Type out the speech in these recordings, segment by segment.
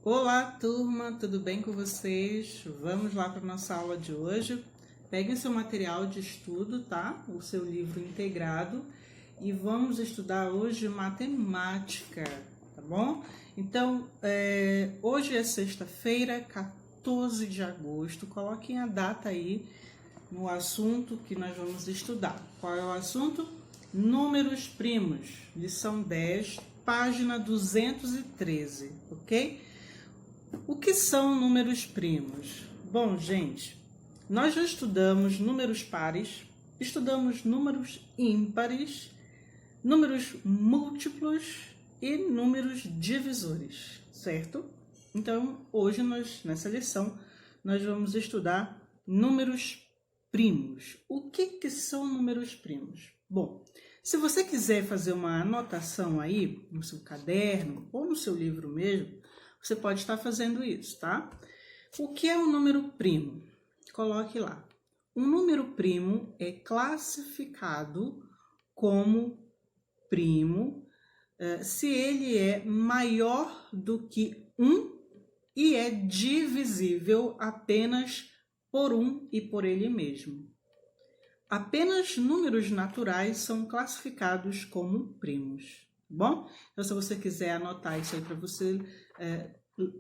Olá, turma, tudo bem com vocês? Vamos lá para a nossa aula de hoje. Peguem seu material de estudo, tá? O seu livro integrado e vamos estudar hoje matemática, tá bom? Então, hoje é sexta-feira, 14 de agosto. Coloquem a data aí no assunto que nós vamos estudar. Qual é o assunto? Números primos, lição 10, página 213, ok? O que são números primos? Bom, gente, nós já estudamos números pares, estudamos números ímpares, números múltiplos e números divisores, certo? Então, hoje, nessa lição, nós vamos estudar números primos. O que são números primos? Bom, se você quiser fazer uma anotação aí no seu caderno ou no seu livro mesmo, você pode estar fazendo isso, tá? O que é um número primo? Coloque lá. Um número primo é classificado como primo se ele é maior do que 1 e é divisível apenas por 1 e por ele mesmo. Apenas números naturais são classificados como primos, tá bom? Então, se você quiser anotar isso aí para você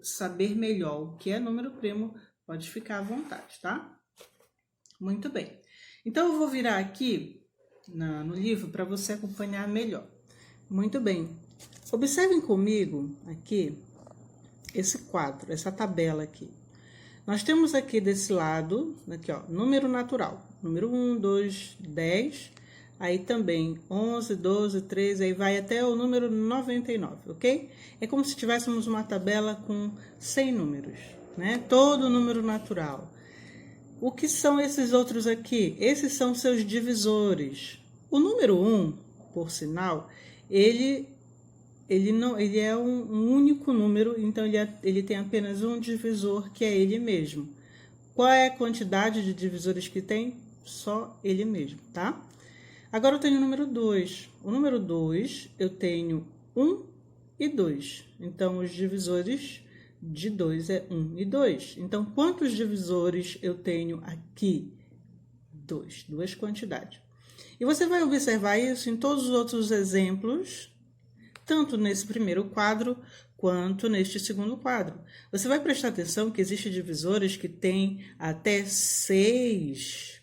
saber melhor o que é número primo, pode ficar à vontade, tá? Muito bem. Então, eu vou virar aqui no livro para você acompanhar melhor. Muito bem. Observem comigo aqui esse quadro, essa tabela aqui. Nós temos aqui desse lado, aqui ó, número natural. Número 1, 2, 10, aí também 11, 12, 13, aí vai até o número 99, ok? É como se tivéssemos uma tabela com 100 números, né? Todo número natural. O que são esses outros aqui? Esses são seus divisores. O número 1, por sinal, ele é um único número, então ele tem apenas um divisor, que é ele mesmo. Qual é a quantidade de divisores que tem? Só ele mesmo, tá? Agora eu tenho o número 2. O número 2, eu tenho 1 e 2. Então, os divisores de 2 é 1 e 2. Então, quantos divisores eu tenho aqui? 2. Duas quantidades. E você vai observar isso em todos os outros exemplos, tanto nesse primeiro quadro quanto neste segundo quadro. Você vai prestar atenção que existem divisores que têm até 6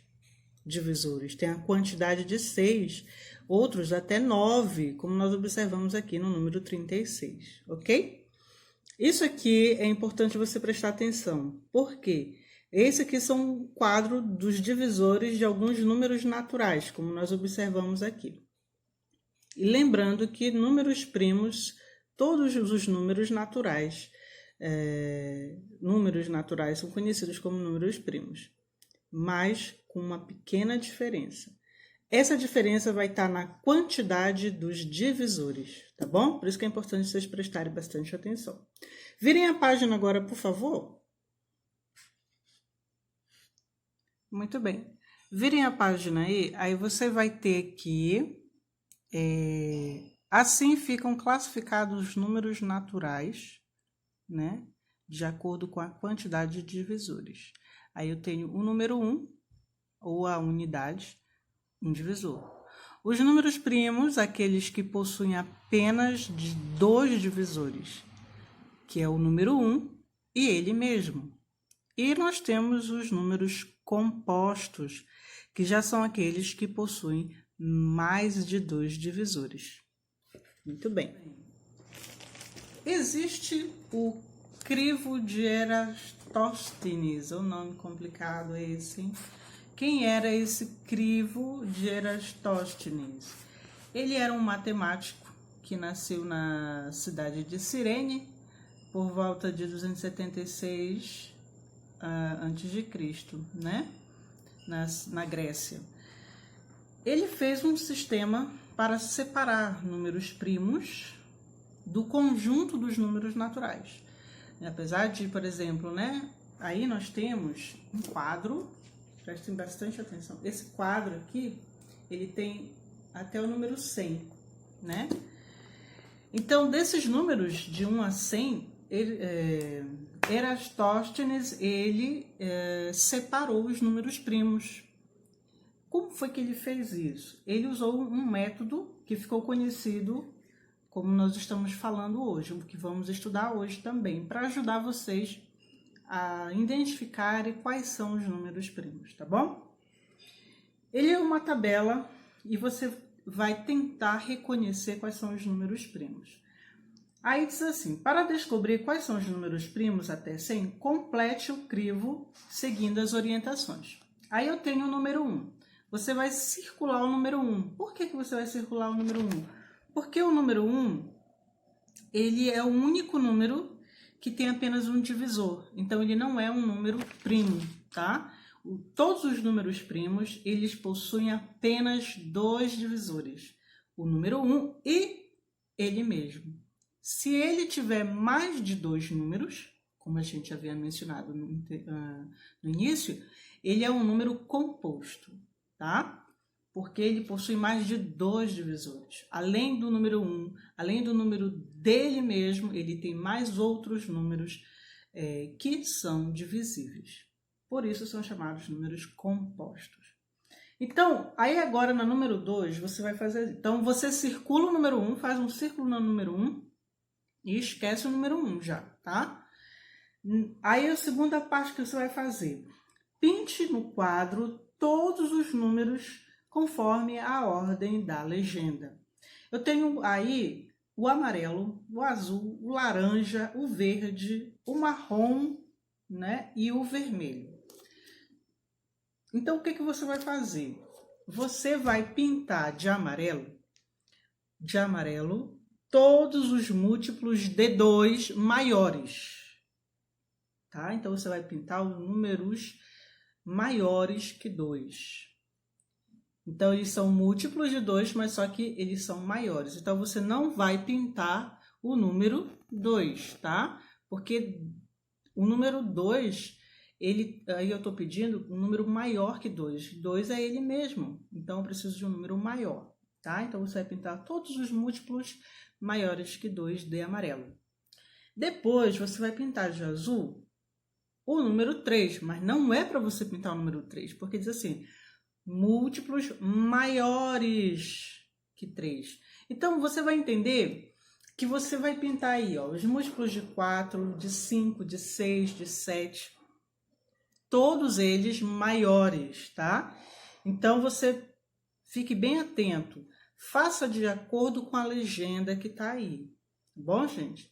divisores, tem a quantidade de 6, outros até 9, como nós observamos aqui no número 36, ok? Isso aqui é importante você prestar atenção, porque esse aqui são um quadro dos divisores de alguns números naturais, como nós observamos aqui. E lembrando que números primos, todos os números naturais são conhecidos como números primos, mas com uma pequena diferença. Essa diferença vai estar na quantidade dos divisores, tá bom? Por isso que é importante vocês prestarem bastante atenção. Virem a página agora, por favor. Muito bem. Virem a página aí você vai ter aqui... assim ficam classificados os números naturais, né? De acordo com a quantidade de divisores. Aí eu tenho o número 1, ou a unidade, um divisor. Os números primos, aqueles que possuem apenas 2 divisores, que é o número 1 e ele mesmo. E nós temos os números compostos, que já são aqueles que possuem mais de 2 divisores. Muito bem. Existe o crivo de Eratóstenes, o nome complicado esse. Quem era esse crivo de Eratóstenes? Ele era um matemático que nasceu na cidade de Cirene por volta de 276 a.C., né? Na Grécia. Ele fez um sistema para separar números primos do conjunto dos números naturais. Apesar de, por exemplo, né? Aí nós temos um quadro, prestem bastante atenção. Esse quadro aqui, ele tem até o número 100, né? Então, desses números de 1 a 100, Eratóstenes, ele separou os números primos. Como foi que ele fez isso? Ele usou um método que ficou conhecido, como nós estamos falando hoje, o que vamos estudar hoje também, para ajudar vocês a identificarem quais são os números primos, tá bom? Ele é uma tabela e você vai tentar reconhecer quais são os números primos. Aí diz assim, para descobrir quais são os números primos até 100, complete o crivo seguindo as orientações. Aí eu tenho o número 1. Você vai circular o número 1. Por que você vai circular o número 1? Porque o número 1, ele é o único número que tem apenas um divisor. Então, ele não é um número primo, tá? Todos os números primos, eles possuem apenas dois divisores. O número 1 e ele mesmo. Se ele tiver mais de dois números, como a gente havia mencionado no início, ele é um número composto, tá? Porque ele possui mais de dois divisores. Além do número 1, além do número dele mesmo, ele tem mais outros números que são divisíveis. Por isso são chamados números compostos. Então, aí agora no número 2, você vai fazer... Então, você circula o número 1, faz um círculo no número 1 e esquece o número 1 já, tá? Aí a segunda parte que você vai fazer. Pinte no quadro todos os números conforme a ordem da legenda. Eu tenho aí o amarelo, o azul, o laranja, o verde, o marrom, né, e o vermelho. Então, o que você vai fazer? Você vai pintar de amarelo todos os múltiplos de 2 maiores. Tá? Então, você vai pintar os números maiores que 2. Então, eles são múltiplos de 2, mas só que eles são maiores. Então, você não vai pintar o número 2, tá? Porque o número 2, aí eu estou pedindo um número maior que 2. 2 é ele mesmo. Então, eu preciso de um número maior, tá? Então, você vai pintar todos os múltiplos maiores que 2 de amarelo. Depois, você vai pintar de azul o número 3, mas não é para você pintar o número 3, porque diz assim, múltiplos maiores que 3. Então, você vai entender que você vai pintar aí, ó, os múltiplos de 4, de 5, de 6, de 7, todos eles maiores, tá? Então, você fique bem atento, faça de acordo com a legenda que tá aí, tá bom, gente?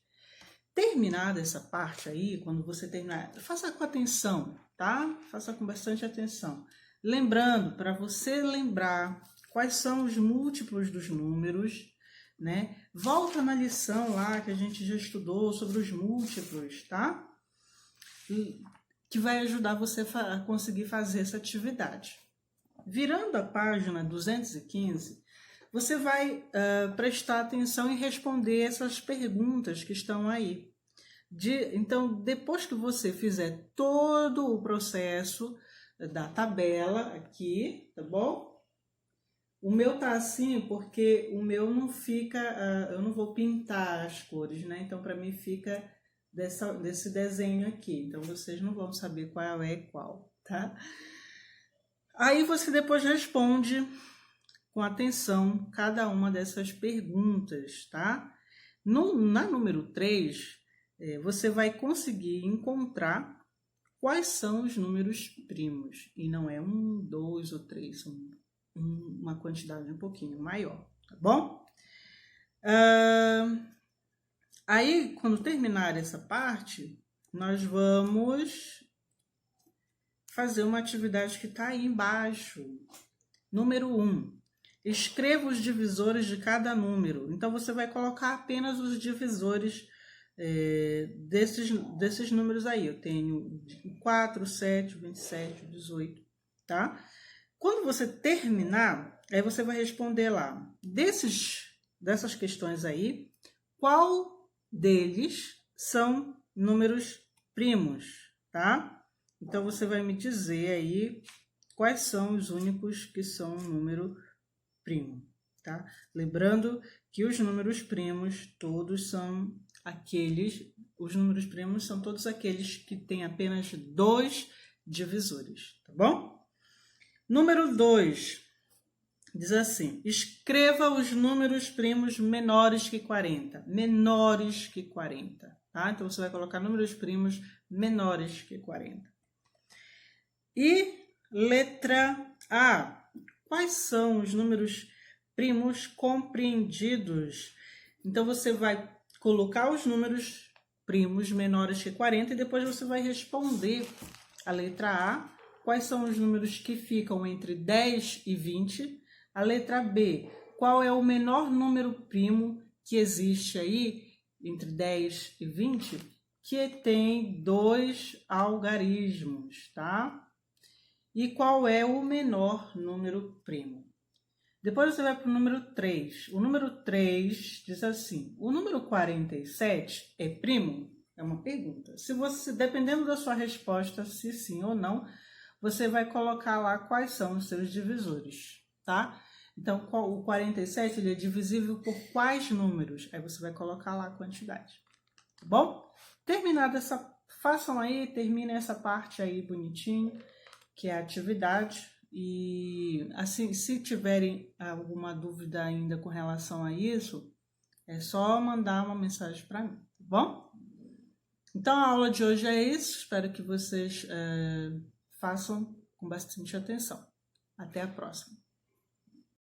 Terminada essa parte aí, quando você terminar, faça com atenção, tá? Faça com bastante atenção. Lembrando, para você lembrar quais são os múltiplos dos números, né? Volta na lição lá que a gente já estudou sobre os múltiplos, tá? Que vai ajudar você a conseguir fazer essa atividade. Virando a página 215, você vai prestar atenção e responder essas perguntas que estão aí. Então, depois que você fizer todo o processo da tabela aqui, tá bom? O meu tá assim porque o meu não fica, eu não vou pintar as cores, né? Então, para mim fica desse desenho aqui. Então, vocês não vão saber qual é qual, tá? Aí você depois responde com atenção cada uma dessas perguntas, tá? Na número 3, você vai conseguir encontrar quais são os números primos. E não é 1, 2 ou 3, são uma quantidade um pouquinho maior, tá bom? Aí, quando terminar essa parte, nós vamos fazer uma atividade que está aí embaixo. Número 1. Escreva os divisores de cada número. Então, você vai colocar apenas os divisores desses números aí. Eu tenho 4, 7, 27, 18, tá? Quando você terminar, aí você vai responder lá. Dessas questões aí, qual deles são números primos, tá? Então, você vai me dizer aí quais são os únicos que são um número primo, tá? Lembrando que os números primos todos são os números primos são todos aqueles que têm apenas 2 divisores, tá bom? Número 2, diz assim, escreva os números primos menores que 40, menores que 40, tá? Então, você vai colocar números primos menores que 40. E letra A, quais são os números primos compreendidos? Então, você vai colocar os números primos menores que 40 e depois você vai responder a letra A, quais são os números que ficam entre 10 e 20. A letra B, qual é o menor número primo que existe aí entre 10 e 20, que tem 2 algarismos, tá? E qual é o menor número primo? Depois você vai para o número 3. O número 3 diz assim, o número 47 é primo? É uma pergunta. Se você, dependendo da sua resposta, se sim ou não, você vai colocar lá quais são os seus divisores, tá? Então, o 47 ele é divisível por quais números? Aí você vai colocar lá a quantidade, tá bom? Terminada essa, façam aí, terminem essa parte aí bonitinho, que é a atividade. E assim, se tiverem alguma dúvida ainda com relação a isso, é só mandar uma mensagem para mim, tá bom? Então a aula de hoje é isso, espero que vocês façam com bastante atenção. Até a próxima.